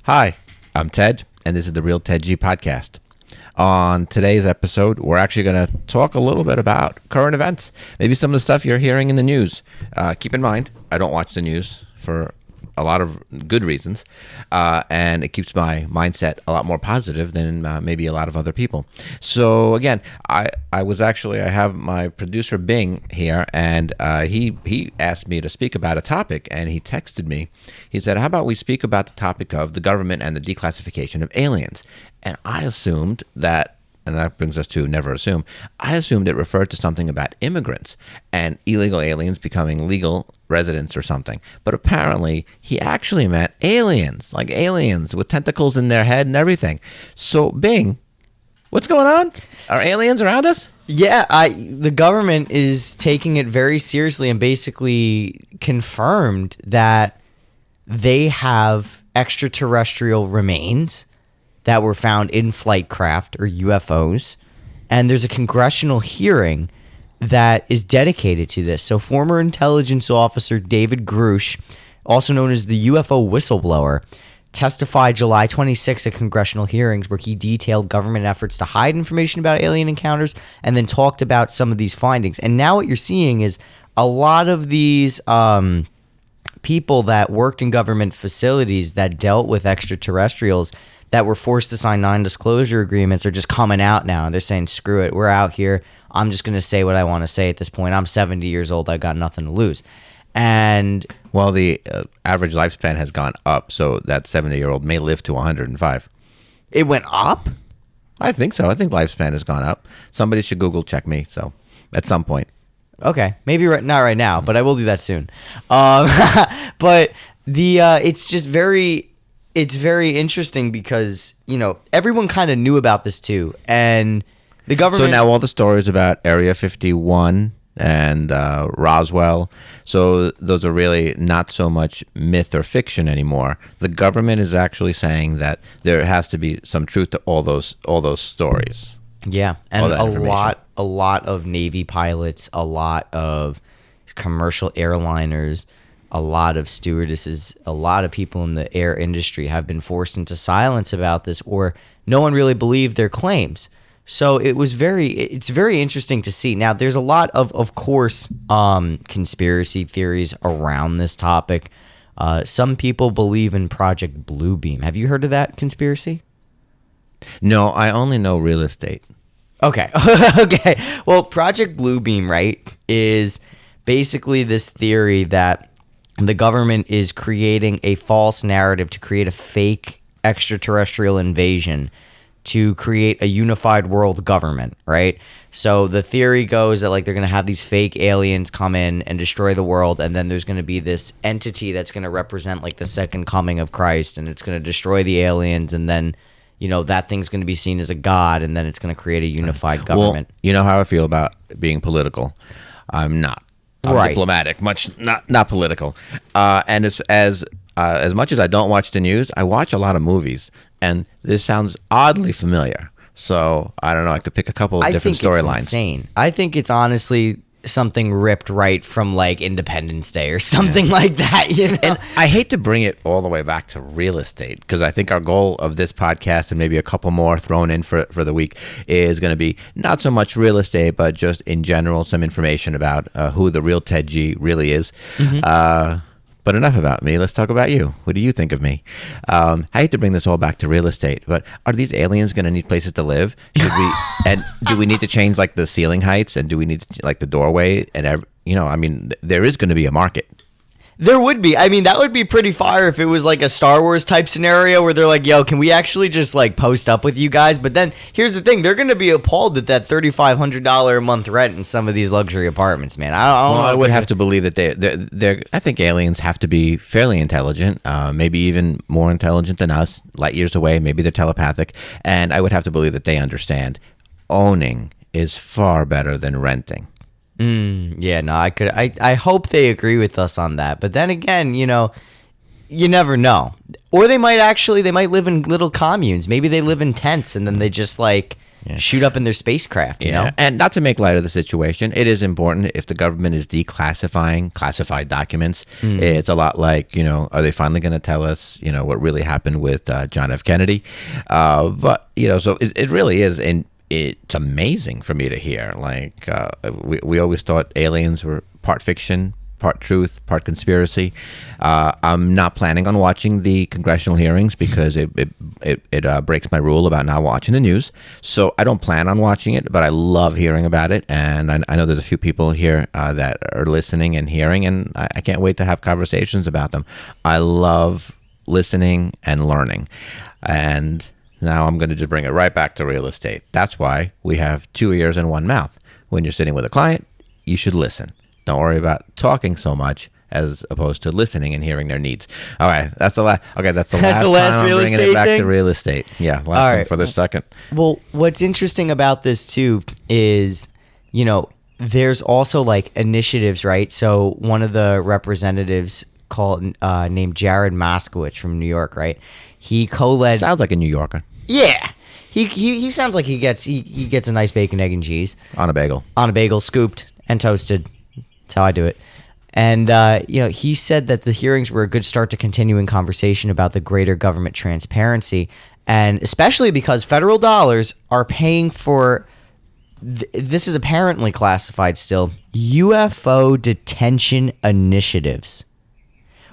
Hi, I'm Ted, and this is the Real Ted G podcast. On today's episode, we're actually going to talk a little bit about current events, maybe some of the stuff you're hearing in the news. Keep in mind, I don't watch the news for a lot of good reasons, and it keeps my mindset a lot more positive than maybe a lot of other people. So again, I have my producer Bing here, and he asked me to speak about a topic, and he texted me. He said, how about we speak about the topic of the government and the declassification of aliens? And I assumed that, and that brings us to never assume, I assumed it referred to something about immigrants and illegal aliens becoming legal residents or something. But apparently, he actually meant aliens, like aliens with tentacles in their head and everything. So, Bing, what's going on? Are aliens around us? Yeah, the government is taking it very seriously and basically confirmed that they have extraterrestrial remains that were found in flight craft or UFOs, and there's a congressional hearing that is dedicated to this. So former intelligence officer David Grush, also known as the UFO whistleblower, testified July 26 at congressional hearings where he detailed government efforts to hide information about alien encounters and then talked about some of these findings. And now what you're seeing is a lot of these people that worked in government facilities that dealt with extraterrestrials that were forced to sign non-disclosure agreements are just coming out now. They're saying, screw it, we're out here. I'm just going to say what I want to say at this point. I'm 70 years old. I got nothing to lose. And well, the average lifespan has gone up, so that 70-year-old may live to 105. It went up? I think so. I think lifespan has gone up. Somebody should Google check me, so at some point. Okay, maybe not right now, but I will do that soon. But it's just it's very interesting because, everyone kind of knew about this too. And the government... So now all the stories about Area 51 and Roswell, so those are really not so much myth or fiction anymore. The government is actually saying that there has to be some truth to all those stories. Yeah, and a lot of Navy pilots, a lot of commercial airliners, a lot of stewardesses, a lot of people in the air industry have been forced into silence about this, or no one really believed their claims. So it's very interesting to see. Now, there's a lot of course, conspiracy theories around this topic. Some people believe in Project Bluebeam. Have you heard of that conspiracy? No, I only know real estate. Okay. Okay. Well, Project Bluebeam, right, is basically this theory that the government is creating a false narrative to create a fake extraterrestrial invasion to create a unified world government, right? So the theory goes that they're going to have these fake aliens come in and destroy the world, and then there's going to be this entity that's going to represent the second coming of Christ, and it's going to destroy the aliens, and then that thing's going to be seen as a god, and then it's going to create a unified government. Well, you know how I feel about being political. I'm not. I'm diplomatic, much not political. And it's as much as I don't watch the news, I watch a lot of movies, and this sounds oddly familiar. So I don't know. I could pick a couple of different storylines. Insane. I think it's honestly something ripped right from Independence Day or something like that. And I hate to bring it all the way back to real estate, because I think our goal of this podcast, and maybe a couple more thrown in for the week, is going to be not so much real estate, but just in general some information about who the real Ted G really is. Mm-hmm. But enough about me. Let's talk about you. What do you think of me? I hate to bring this all back to real estate, but are these aliens going to need places to live? Should we? And do we need to change the ceiling heights? And do we need to, the doorway? And there is going to be a market. There would be. I mean, that would be pretty fire if it was a Star Wars type scenario where they're like, yo, can we actually just post up with you guys? But then here's the thing. They're going to be appalled at that $3,500 a month rent in some of these luxury apartments, man. I would have to believe that they're I think aliens have to be fairly intelligent, maybe even more intelligent than us, light years away. Maybe they're telepathic. And I would have to believe that they understand owning is far better than renting. Yeah, no, I hope they agree with us on that. But then again, you never know. Or they might live in little communes. Maybe they live in tents, and then they just shoot up in their spacecraft, you know? And not to make light of the situation, it is important if the government is declassifying classified documents. It's a lot like, are they finally going to tell us, what really happened with John F. Kennedy? But, so it really is, and it's amazing for me to hear. Like, we always thought aliens were part fiction, part truth, part conspiracy. I'm not planning on watching the congressional hearings because it breaks my rule about not watching the news. So I don't plan on watching it, but I love hearing about it. And I know there's a few people here that are listening and hearing, and I can't wait to have conversations about them. I love listening and learning. And now I'm going to just bring it right back to real estate. That's why we have 2 ears and 1 mouth. When you're sitting with a client, you should listen. Don't worry about talking so much as opposed to listening and hearing their needs. All right, that's the last. Okay, that's the last time I'm bringing it back to real estate. Yeah, last thing for this second. Well, what's interesting about this too is, there's also like initiatives, right? So one of the representatives named Jared Moskowitz from New York, right? He co-led. Sounds like a New Yorker. Yeah. He sounds like he gets a nice bacon, egg, and cheese on a bagel, scooped and toasted. That's how I do it. And, he said that the hearings were a good start to continuing conversation about the greater government transparency, and especially because federal dollars are paying for, this is apparently classified still, UFO detention initiatives.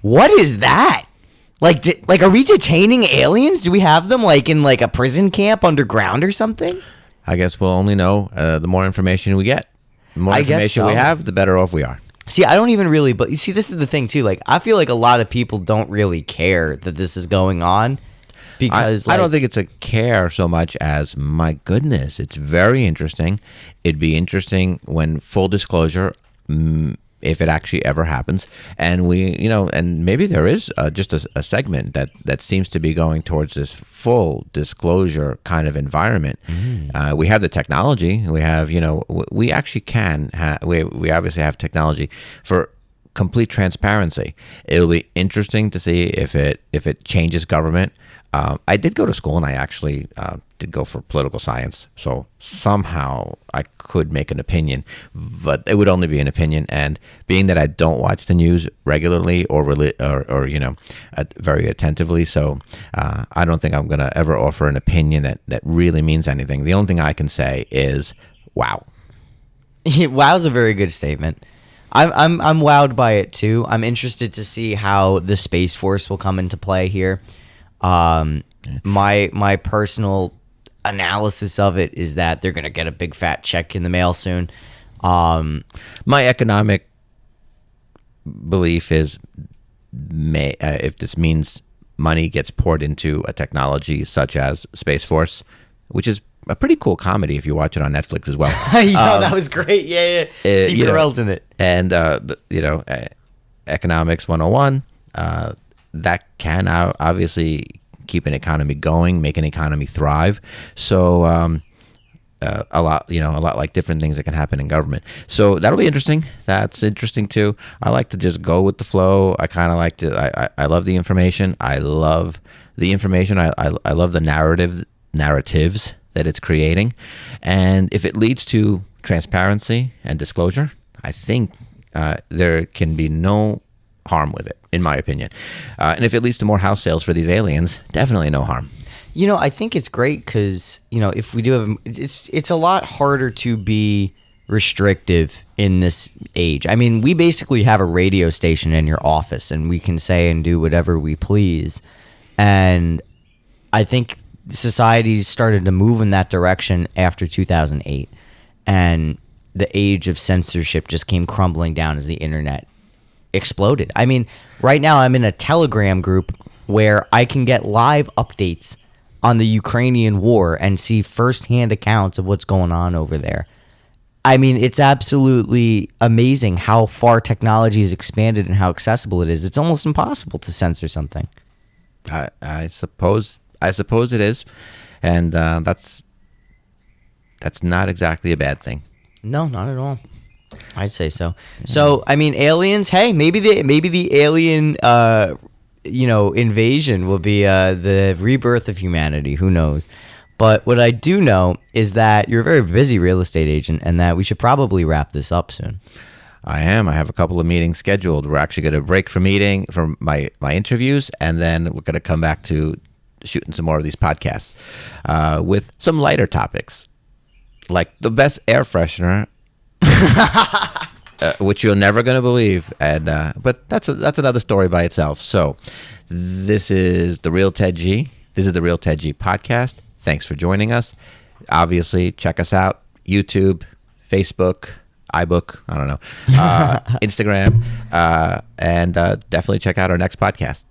What is that? Like, are we detaining aliens? Do we have them, in, a prison camp underground or something? I guess we'll only know the more information we get. The more information we have, the better off we are. See, I don't even really, but you see, this is the thing too. Like, I feel like a lot of people don't really care that this is going on because I don't think it's a care so much as, my goodness, it's very interesting. It'd be interesting when full disclosure, if it actually ever happens, and and maybe there is just a segment that seems to be going towards this full disclosure kind of environment. We have the technology. We have, we actually can. We obviously have technology for complete transparency. It'll be interesting to see if it changes government. I did go to school, and I actually did go for political science, so somehow I could make an opinion, but it would only be an opinion. And being that I don't watch the news regularly or very attentively, so I don't think I'm going to ever offer an opinion that really means anything. The only thing I can say is, wow. Wow's a very good statement. I'm wowed by it too. I'm interested to see how the Space Force will come into play here. My personal analysis of it is that they're gonna get a big fat check in the mail soon. My economic belief is, if this means money gets poured into a technology such as Space Force, which is a pretty cool comedy if you watch it on Netflix as well. That was great. Yeah. Steve Carell's in it. And economics 101. That can obviously keep an economy going, make an economy thrive. So a lot like different things that can happen in government. So that'll be interesting. That's interesting too. I like to just go with the flow. I kind of like to. I love the information. I love the information. I love the narratives that it's creating, and if it leads to transparency and disclosure, I think there can be no harm with it, in my opinion. And if it leads to more house sales for these aliens, definitely no harm. I think it's great because, if we do have, it's a lot harder to be restrictive in this age. I mean, we basically have a radio station in your office and we can say and do whatever we please. And I think society started to move in that direction after 2008. And the age of censorship just came crumbling down as the internet exploded. I mean, right now I'm in a Telegram group where I can get live updates on the Ukrainian war and see firsthand accounts of what's going on over there. I mean, it's absolutely amazing how far technology has expanded and how accessible it is. It's almost impossible to censor something. I suppose it is, and that's not exactly a bad thing. No, not at all. I'd say so. So, I mean, aliens. Hey, maybe the alien, invasion will be the rebirth of humanity. Who knows? But what I do know is that you're a very busy real estate agent and that we should probably wrap this up soon. I am. I have a couple of meetings scheduled. We're actually going to break from my interviews, and then we're going to come back to shooting some more of these podcasts with some lighter topics, like the best air freshener, which you're never going to believe. And but that's another story by itself. So this is the Real Ted G. This is the Real Ted G podcast. Thanks for joining us. Obviously, check us out: YouTube, Facebook, iBook, I don't know, Instagram, and definitely check out our next podcast.